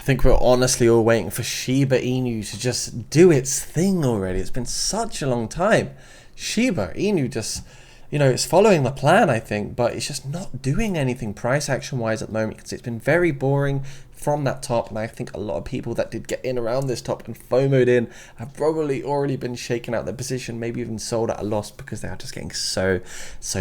I think we're honestly all waiting for Shiba Inu to just do its thing already. It's been such a long time. Shiba Inu just, it's following the plan, I think, but it's just not doing anything price action wise at the moment because it's been very boring from that top, and I think a lot of people that did get in around this top and FOMO'd in have probably already been shaken out their position, maybe even sold at a loss because they are just getting so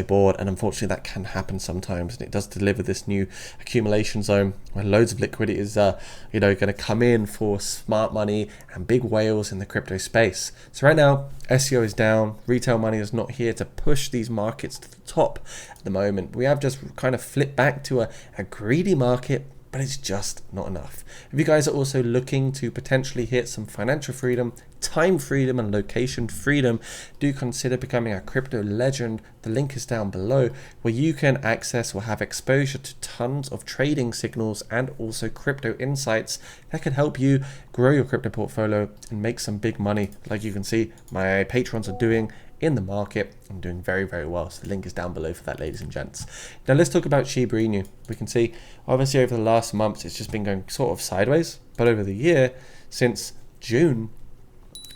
bored. And unfortunately that can happen sometimes, and it does deliver this new accumulation zone where loads of liquidity is going to come in for smart money and big whales in the crypto space. So right now SEO is down, retail money is not here to push these markets to the top at the moment. We have just kind of flipped back to a greedy market, but it's just not enough. If you guys are also looking to potentially hit some financial freedom, time freedom, and location freedom, do consider becoming a crypto legend. The link is down below, where you can access or have exposure to tons of trading signals and also crypto insights that can help you grow your crypto portfolio and make some big money. Like you can see, my patrons are doing in the market. I'm doing very, very well. So the link is down below for that, ladies and gents. Now let's talk about Shiba Inu. We can see obviously over the last months it's just been going sort of sideways, but over the year since June,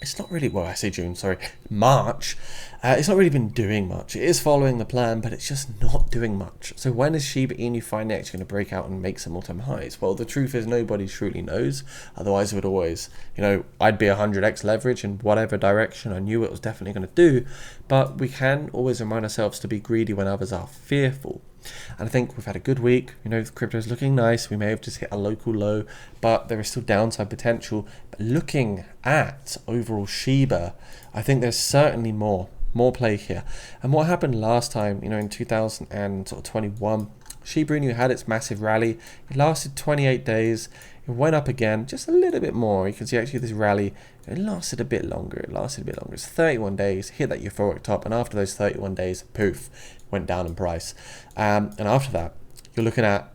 it's not really, well, I say June, sorry, March, it's not really been doing much. It is following the plan, but it's just not doing much. So when is Shiba Inu finally actually going to break out and make some all-time highs? Well, the truth is nobody truly knows. Otherwise it would always, I'd be 100x leverage in whatever direction I knew it was definitely going to do. But we can always remind ourselves to be greedy when others are fearful. And I think we've had a good week. The crypto is looking nice. We may have just hit a local low, but there is still downside potential. But looking at overall Shiba, I think there's certainly more play here. And what happened last time, in 2021, Shiba Inu had its massive rally. It lasted 28 days. It went up again, just a little bit more. You can see actually this rally, it lasted a bit longer. It's 31 days, hit that euphoric top, and after those 31 days, poof, went down in price. And after that, you're looking at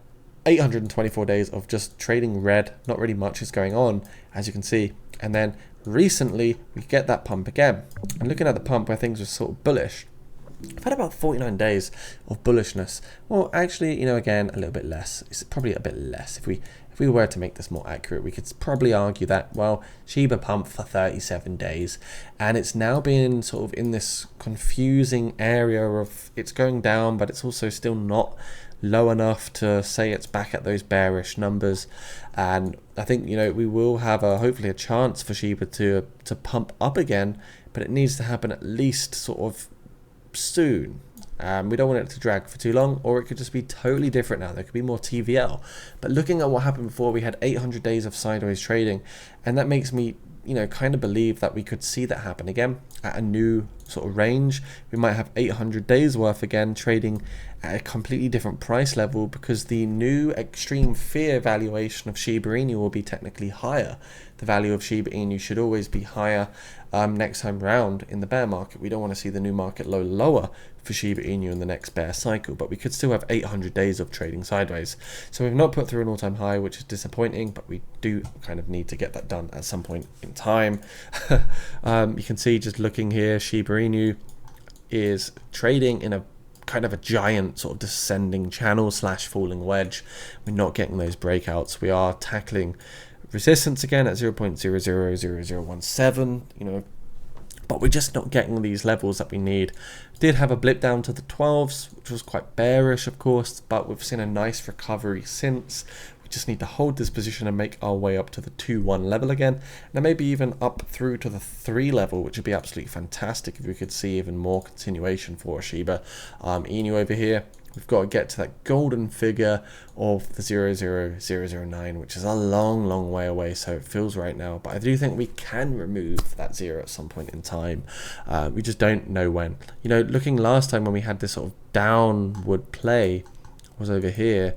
824 days of just trading red. Not really much is going on, as you can see. And then recently, we get that pump again. And looking at the pump where things were sort of bullish, I've had about 49 days of bullishness. Well, actually, again, a little bit less. It's probably a bit less. If we were to make this more accurate, we could probably argue that, well, Shiba pumped for 37 days, and it's now been sort of in this confusing area of it's going down, but it's also still not low enough to say it's back at those bearish numbers. And I think, we will have hopefully a chance for Shiba to pump up again, but it needs to happen at least sort of soon. We don't want it to drag for too long, or it could just be totally different now. There could be more TVL. But looking at what happened before, we had 800 days of sideways trading, and that makes me kind of believe that we could see that happen again at a new sort of range. We might have 800 days worth again trading at a completely different price level, because the new extreme fear valuation of Shiba Inu will be technically higher. The value of Shiba Inu should always be higher next time round in the bear market. We don't want to see the new market low lower for Shiba Inu in the next bear cycle, but we could still have 800 days of trading sideways. So we've not put through an all-time high, which is disappointing, but we do kind of need to get that done at some point in time. You can see, just looking here, Shiba Inu is trading in a kind of a giant sort of descending channel / falling wedge. We're not getting those breakouts. We are tackling resistance again at 0.000017, but we're just not getting these levels that we need. Did have a blip down to the 12s, which was quite bearish, of course, but we've seen a nice recovery since. We just need to hold this position and make our way up to the 2-1 level again, and maybe even up through to the 3 level, which would be absolutely fantastic if we could see even more continuation for Shiba Inu over here. We've got to get to that golden figure of the 0.0009, which is a long way away, so it feels right now. But I do think we can remove that zero at some point in time. We just don't know when. Looking last time when we had this sort of downward play was over here.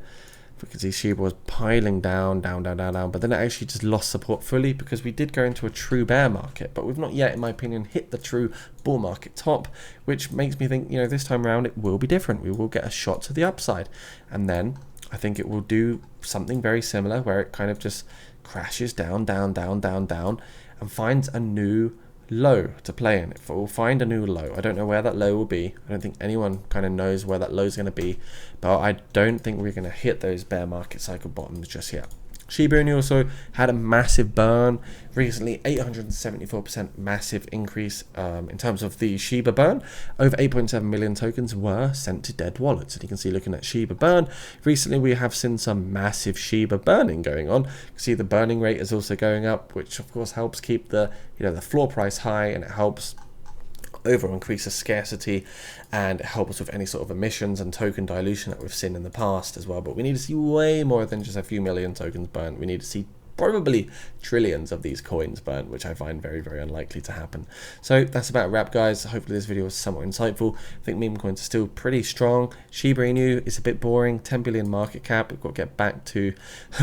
We could see Shiba was piling down, but then it actually just lost support fully, because we did go into a true bear market, but we've not yet, in my opinion, hit the true bull market top, which makes me think, this time around it will be different. We will get a shot to the upside, and then I think it will do something very similar, where it kind of just crashes down, and finds a new low to play in. If we'll find a new low, I don't know where that low will be. I don't think anyone kind of knows where that low is going to be, but I don't think we're going to hit those bear market cycle bottoms just yet. Shiba Inu also had a massive burn recently, 874% massive increase in terms of the Shiba burn. Over 8.7 million tokens were sent to dead wallets. And you can see, looking at Shiba burn, recently we have seen some massive Shiba burning going on. You can see the burning rate is also going up, which of course helps keep the the floor price high, and it helps overall increase the scarcity, and it helps with any sort of emissions and token dilution that we've seen in the past as well. But we need to see way more than just a few million tokens burnt. We need to see probably trillions of these coins burnt, which I find very, very unlikely to happen. So that's about a wrap, guys. Hopefully this video was somewhat insightful. I think meme coins are still pretty strong. Shiba Inu is a bit boring, 10 billion market cap. We've got to get back to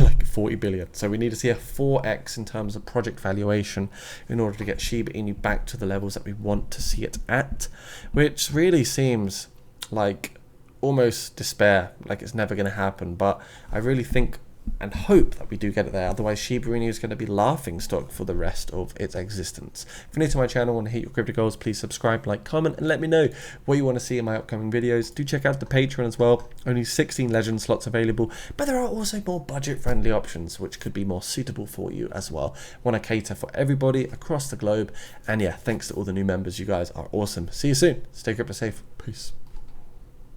like 40 billion. So we need to see a 4x in terms of project valuation in order to get Shiba Inu back to the levels that we want to see it at, which really seems like almost despair, like it's never going to happen. But I really think and hope that we do get it there. Otherwise, Shiba Inu is going to be laughing stock for the rest of its existence. If you're new to my channel and hit your crypto goals, please subscribe, like, comment, and let me know what you want to see in my upcoming videos. Do check out the Patreon as well. Only 16 legend slots available, but there are also more budget-friendly options which could be more suitable for you as well. Want to cater for everybody across the globe. And yeah, thanks to all the new members. You guys are awesome. See you soon. Stay crypto safe. Peace.